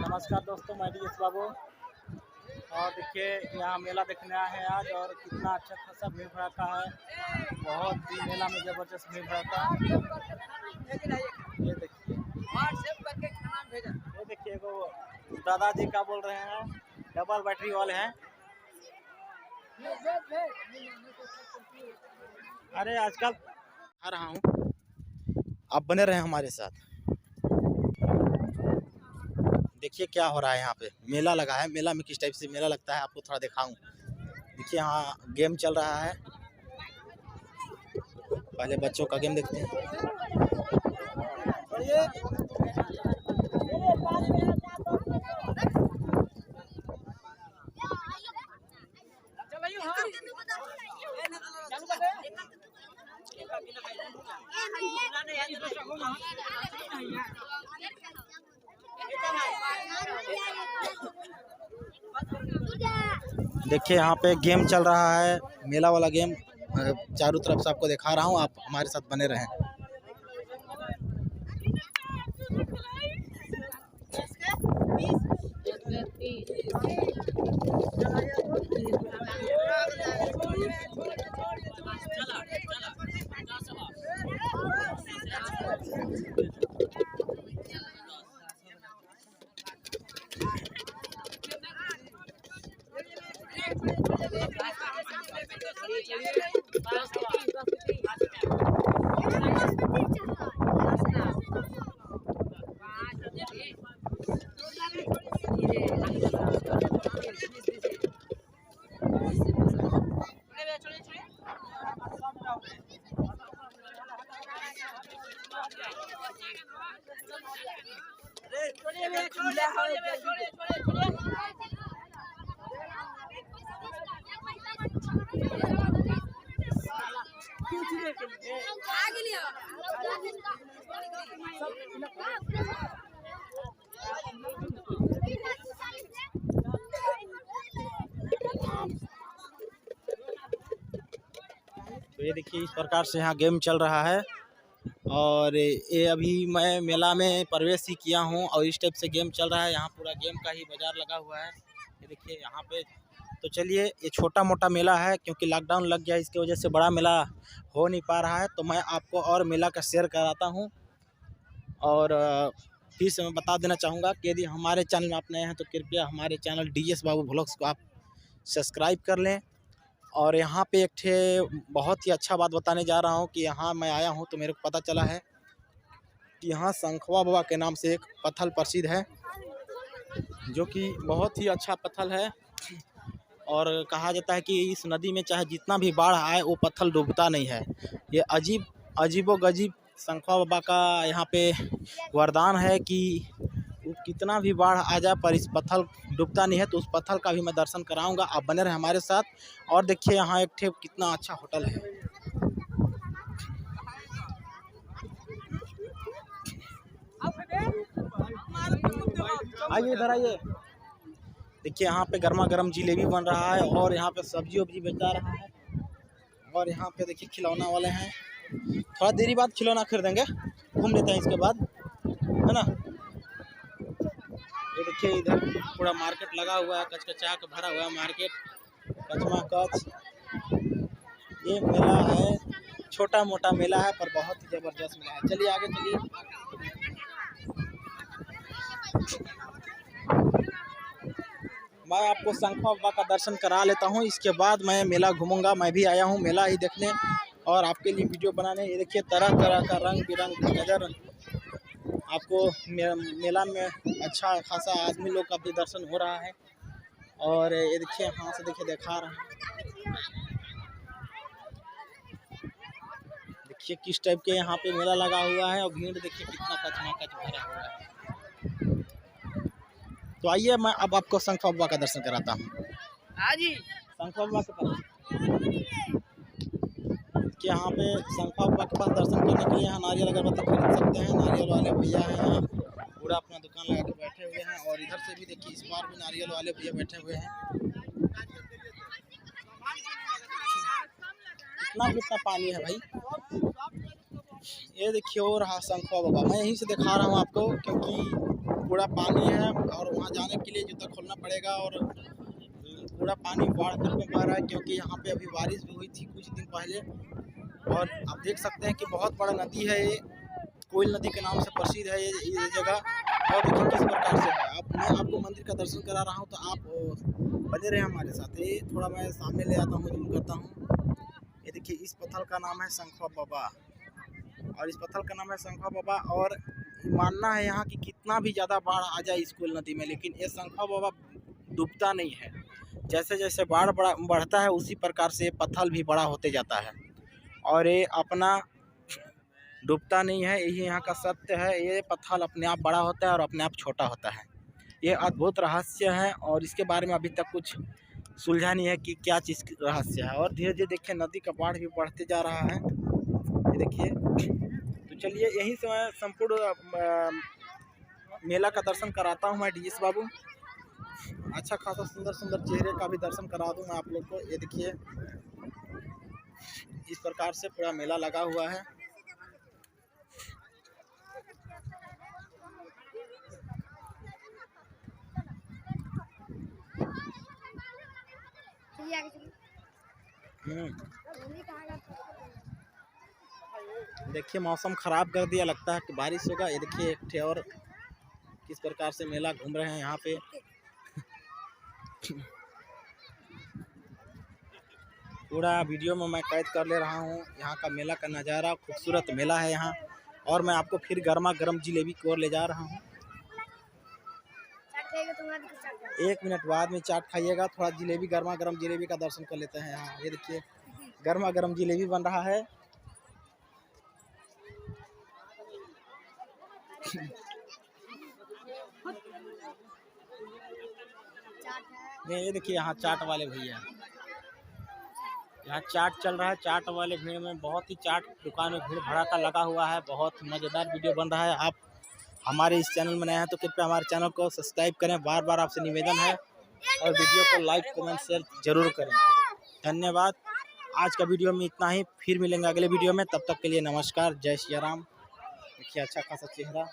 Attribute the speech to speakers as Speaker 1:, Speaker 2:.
Speaker 1: नमस्कार दोस्तों, मैं डी एस बाबू। और देखिए यहाँ मेला देखने आए हैं आज, और कितना अच्छा खासा भीड़ भड़का है। बहुत ही मेला में ज़बरदस्त भीड़ भड़का है। ये देखिए वो दादाजी का बोल रहे हैं, डबल बैटरी वाले हैं। अरे आजकल आ रहा हूँ, आप बने रहे हमारे साथ। देखिए क्या हो रहा है यहाँ पे। मेला लगा है, मेला में किस टाइप से मेला लगता है आपको थोड़ा दिखाऊं। देखिए यहाँ गेम चल रहा है, पहले बच्चों का गेम देखते हैं। देखिए यहाँ पे गेम चल रहा है, मेला वाला गेम। चारों तरफ से आपको दिखा रहा हूँ, आप हमारे साथ बने रहें। तो ये देखिए इस प्रकार से यहाँ गेम चल रहा है। और ये अभी मैं मेला में प्रवेश ही किया हूँ और इस टाइप से गेम चल रहा है। यहाँ पूरा गेम का ही बाजार लगा हुआ है। ये देखिए यहाँ पे। तो चलिए, ये छोटा मोटा मेला है क्योंकि लॉकडाउन लग गया, इसकी वजह से बड़ा मेला हो नहीं पा रहा है। तो मैं आपको और मेला का शेयर कराता हूँ। और फिर से मैं बता देना चाहूँगा कि यदि हमारे चैनल में आप नए हैं तो कृपया हमारे चैनल DS बाबू व्लॉग्स को आप सब्सक्राइब कर लें। और यहाँ पे एक ठे बहुत ही अच्छा बात बताने जा रहा हूँ कि यहाँ मैं आया हूँ तो मेरे को पता चला है कि यहाँ शंखवा बाबा के नाम से एक पत्थल प्रसिद्ध है, जो कि बहुत ही अच्छा पत्थल है। और कहा जाता है कि इस नदी में चाहे जितना भी बाढ़ आए वो पत्थल डूबता नहीं है। ये अजीबो-गरीब शंखवा बाबा का यहाँ पे वरदान है कि कितना भी बाढ़ आ जाए पर इस पत्थल डूबता नहीं है। तो उस पत्थल का भी मैं दर्शन कराऊंगा, आप बने रहे हमारे साथ। और देखिए यहाँ एक ठे कितना अच्छा होटल है। आइए इधर आइए। देखिए यहाँ पे गर्मा गर्म जिलेबी बन रहा है और यहाँ पे सब्जी वब्जी बेचा रहा है। और यहाँ पे देखिए खिलौना वाले हैं, थोड़ा देरी बाद खिलौना खरीदेंगे, घूम लेते हैं इसके बाद, है ना। ये देखिए इधर पूरा मार्केट लगा हुआ है, कचकचा के भरा हुआ है मार्केट, कचमा कच। ये मेला है, छोटा मोटा मेला है पर बहुत ही ज़बरदस्त मेला है। चलिए आगे चलिए। मैं आपको शंखवा बाबा का दर्शन करा लेता हूँ, इसके बाद मैं मेला घूमूंगा। मैं भी आया हूँ मेला ही देखने और आपके लिए वीडियो बनाने। ये देखिए तरह तरह का रंग बिरंग का नज़र आपको मेला में अच्छा खासा आदमी लोग का भी दर्शन हो रहा है। और ये देखिए यहाँ से देखिए दिखा रहा है, देखिए किस टाइप के यहाँ पे मेला लगा हुआ है। और भीड़ देखिए कितना कचमाकच भरा हुआ है। तो आइए मैं अब आपको शंखवा बाबा का दर्शन कराता हूँ।
Speaker 2: हाजी
Speaker 1: शंखवा बाबा के पास कि यहाँ पे शंखवा बाबा के पास दर्शन करने के लिए यहाँ नारियल अगरबत्ती खरीद सकते हैं। नारियल वाले भैया हैं यहाँ पूरा अपना दुकान लगा के बैठे हुए हैं। और इधर से भी देखिए इस बार भी नारियल वाले भैया बैठे हुए हैं। कितना पानी है भाई। ये देखिए और रहा शंखवा बाबा, मैं यहीं से दिखा रहा हूँ आपको क्योंकि पूरा पानी है और वहाँ जाने के लिए जूता खोलना पड़ेगा। और पूरा पानी बाढ़ कर में बह रहा है, क्योंकि यहाँ पे अभी बारिश भी हुई थी कुछ दिन पहले। और आप देख सकते हैं कि बहुत बड़ा नदी है ये, कोयल नदी के नाम से प्रसिद्ध है ये जगह। और देखिए किस प्रकार से है। अब मैं आपको मंदिर का दर्शन करा रहा हूँ, तो आप बने रहे हमारे साथ। ये थोड़ा मैं सामने ले आता हूँ, जूम करता हूँ। ये देखिए इस पत्थर का नाम है शंखवा बाबा, और इस पत्थर का नाम है शंखवा बाबा। और मानना है यहाँ कि कितना भी ज़्यादा बाढ़ आ जाए इस कोयल नदी में, लेकिन ये शंखवा बाबा डूबता नहीं है। जैसे जैसे बाढ़ बढ़ता है उसी प्रकार से पत्थर भी बड़ा होते जाता है, और ये अपना डूबता नहीं है। यही यहाँ का सत्य है। ये पत्थर अपने आप बड़ा होता है और अपने आप छोटा होता है। ये अद्भुत रहस्य है, और इसके बारे में अभी तक कुछ सुलझा नहीं है कि क्या चीज़ रहस्य है। और धीरे धीरे देखिए नदी का बाढ़ भी बढ़ते जा रहा है, ये देखिए। तो चलिए यहीं से मैं संपूर्ण मेला का दर्शन कराता हूँ मैं डीएस बाबू। अच्छा खासा सुंदर सुंदर चेहरे का भी दर्शन करा दूँ मैं आप लोग को। ये देखिए इस प्रकार से पूरा मेला लगा हुआ है। देखिए मौसम खराब कर दिया, लगता है कि बारिश होगा। ये देखिए एक ठे और किस प्रकार से मेला घूम रहे हैं यहाँ पे। पूरा वीडियो में मैं कैद कर ले रहा हूँ यहाँ का मेला का नज़ारा। खूबसूरत मेला है यहाँ, और मैं आपको फिर गर्मा गर्म जिलेबी की ओर ले जा रहा हूँ। 1 मिनट बाद में चाट खाइएगा, थोड़ा जिलेबी गर्मा गर्म जिलेबी का दर्शन कर लेते हैं यहाँ। ये देखिए गर्मा गर्म जिलेबी बन रहा है। ये देखिए यहाँ चाट वाले भैया, यहाँ चाट चल रहा है। चाट वाले भीड़ में बहुत ही चाट दुकान में भीड़ भड़ाका लगा हुआ है। बहुत मज़ेदार वीडियो बन रहा है। आप हमारे इस चैनल में नए हैं तो कृपया हमारे चैनल को सब्सक्राइब करें, बार बार आपसे निवेदन है। और वीडियो को लाइक कमेंट शेयर जरूर करें। धन्यवाद। आज का वीडियो में इतना ही, फिर मिलेंगे अगले वीडियो में। तब तक के लिए नमस्कार, जय श्री राम। देखिए अच्छा खासा चेहरा।